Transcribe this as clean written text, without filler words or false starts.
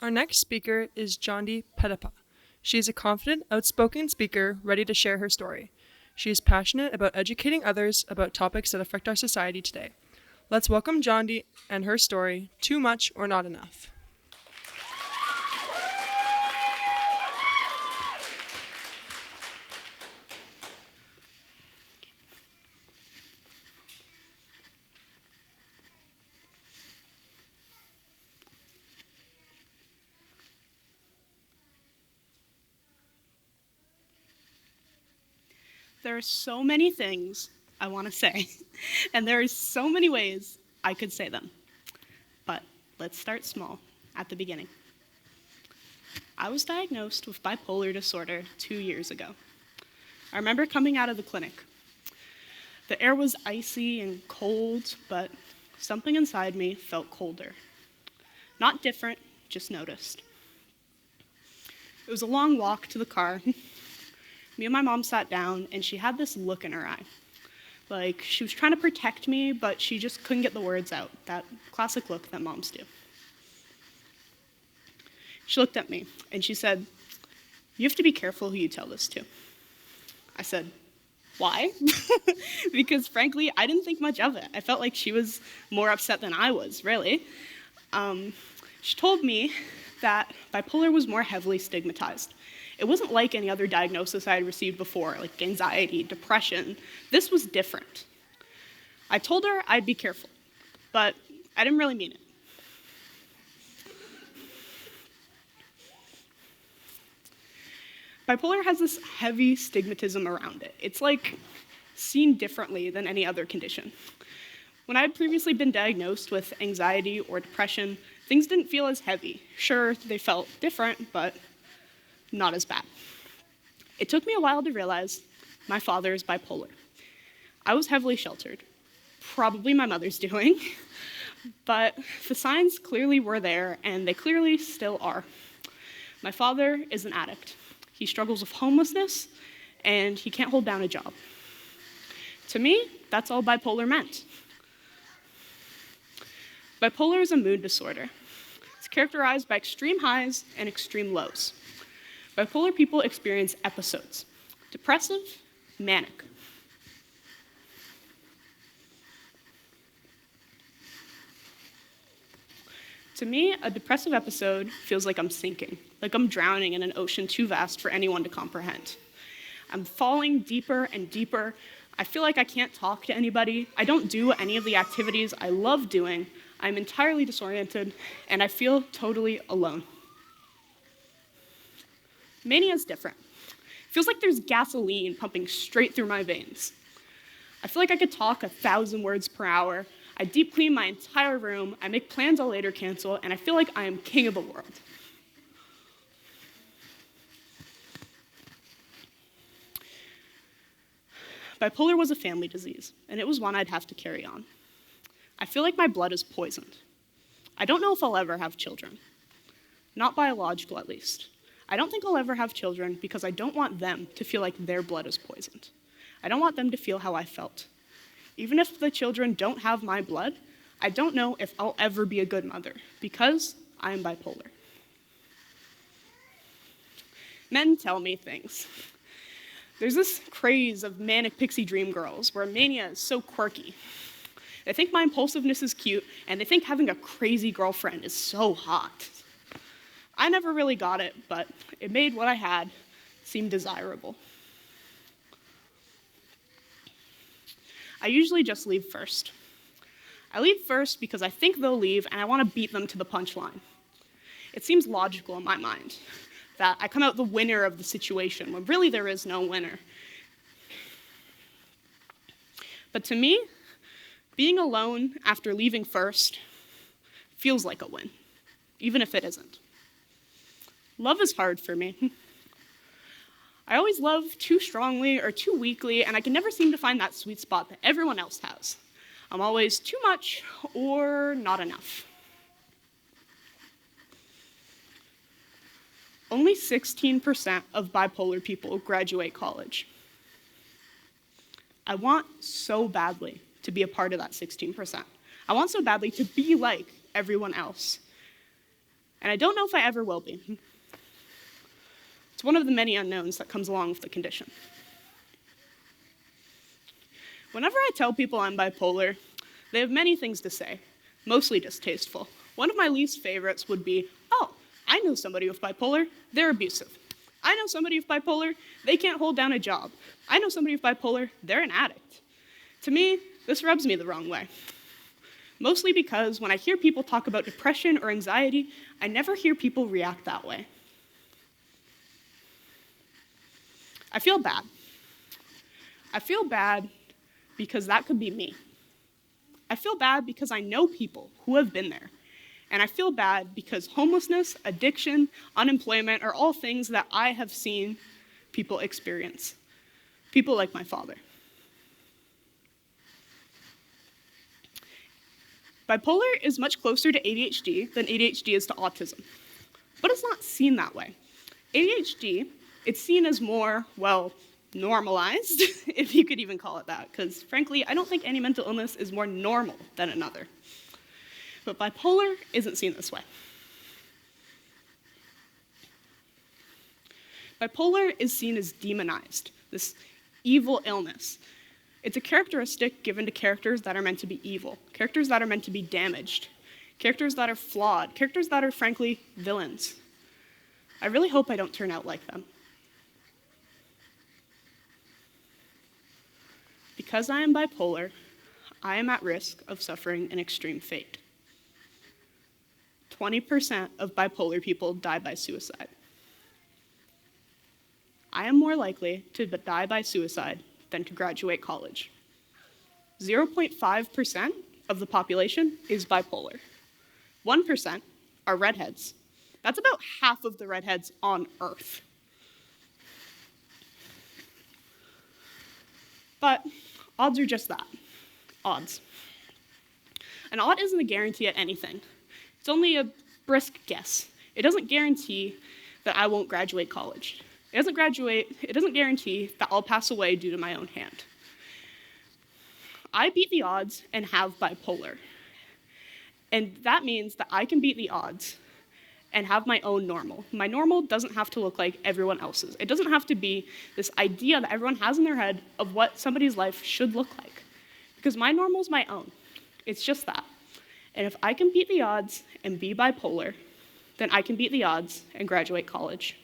Our next speaker is Jondi. She is a confident, outspoken speaker ready to share her story. She is passionate about educating others about topics that affect our society today. Let's welcome Jondi and her story, Too Much or Not Enough. There are so many things I want to say, and there are so many ways I could say them. But let's start small, at the beginning. I was diagnosed with bipolar disorder 2 years ago. I remember coming out of the clinic. The air was icy and cold, but something inside me felt colder. Not different, just noticed. It was a long walk to the car. Me and my mom sat down, and she had this look in her eye. Like she was trying to protect me, but she just couldn't get the words out. That classic look that moms do. She looked at me, and she said, "You have to be careful who you tell this to." I said, "Why?" Because frankly, I didn't think much of it. I felt like she was more upset than I was, really. She told me that bipolar was more heavily stigmatized. It wasn't like any other diagnosis I had received before, like anxiety, depression. This was different. I told her I'd be careful, but I didn't really mean it. Bipolar has this heavy stigmatism around it. It's like seen differently than any other condition. When I had previously been diagnosed with anxiety or depression, things didn't feel as heavy. Sure, they felt different, but not as bad. It took me a while to realize my father is bipolar. I was heavily sheltered, probably my mother's doing, but the signs clearly were there, and they clearly still are. My father is an addict. He struggles with homelessness, and he can't hold down a job. To me, that's all bipolar meant. Bipolar is a mood disorder. It's characterized by extreme highs and extreme lows. Bipolar people experience episodes: depressive, manic. To me, a depressive episode feels like I'm sinking, like I'm drowning in an ocean too vast for anyone to comprehend. I'm falling deeper and deeper. I feel like I can't talk to anybody. I don't do any of the activities I love doing. I'm entirely disoriented, and I feel totally alone. Mania is different. It feels like there's gasoline pumping straight through my veins. I feel like I could talk 1,000 words per hour. I deep clean my entire room. I make plans I'll later cancel, and I feel like I am king of the world. Bipolar was a family disease, and it was one I'd have to carry on. I feel like my blood is poisoned. I don't know if I'll ever have children. Not biological, at least. I don't think I'll ever have children because I don't want them to feel like their blood is poisoned. I don't want them to feel how I felt. Even if the children don't have my blood, I don't know if I'll ever be a good mother because I am bipolar. Men tell me things. There's this craze of manic pixie dream girls where mania is so quirky. They think my impulsiveness is cute, and they think having a crazy girlfriend is so hot. I never really got it, but it made what I had seem desirable. I usually just leave first. I leave first because I think they'll leave and I want to beat them to the punchline. It seems logical in my mind that I come out the winner of the situation when really there is no winner. But to me, being alone after leaving first feels like a win, even if it isn't. Love is hard for me. I always love too strongly or too weakly, and I can never seem to find that sweet spot that everyone else has. I'm always too much or not enough. Only 16% of bipolar people graduate college. I want so badly to be a part of that 16%. I want so badly to be like everyone else. And I don't know if I ever will be. It's one of the many unknowns that comes along with the condition. Whenever I tell people I'm bipolar, they have many things to say, mostly distasteful. One of my least favorites would be, oh, I know somebody with bipolar, they're abusive. I know somebody with bipolar, they can't hold down a job. I know somebody with bipolar, they're an addict. To me, this rubs me the wrong way. Mostly because when I hear people talk about depression or anxiety, I never hear people react that way. I feel bad. I feel bad because that could be me. I feel bad because I know people who have been there. And I feel bad because homelessness, addiction, unemployment are all things that I have seen people experience. People like my father. Bipolar is much closer to ADHD than ADHD is to autism. But it's not seen that way. ADHD, it's seen as more, well, normalized, if you could even call it that, because frankly, I don't think any mental illness is more normal than another. But bipolar isn't seen this way. Bipolar is seen as demonized, this evil illness. It's a characteristic given to characters that are meant to be evil, characters that are meant to be damaged, characters that are flawed, characters that are frankly villains. I really hope I don't turn out like them. Because I am bipolar, I am at risk of suffering an extreme fate. 20% of bipolar people die by suicide. I am more likely to die by suicide than to graduate college. 0.5% of the population is bipolar. 1% are redheads. That's about half of the redheads on Earth. But odds are just that, odds. An odd isn't a guarantee at anything. It's only a brisk guess. It doesn't guarantee that I won't graduate college. It doesn't guarantee that I'll pass away due to my own hand. I beat the odds and have bipolar. And that means that I can beat the odds and have my own normal. My normal doesn't have to look like everyone else's. It doesn't have to be this idea that everyone has in their head of what somebody's life should look like. Because my normal's my own. It's just that. And if I can beat the odds and be bipolar, then I can beat the odds and graduate college.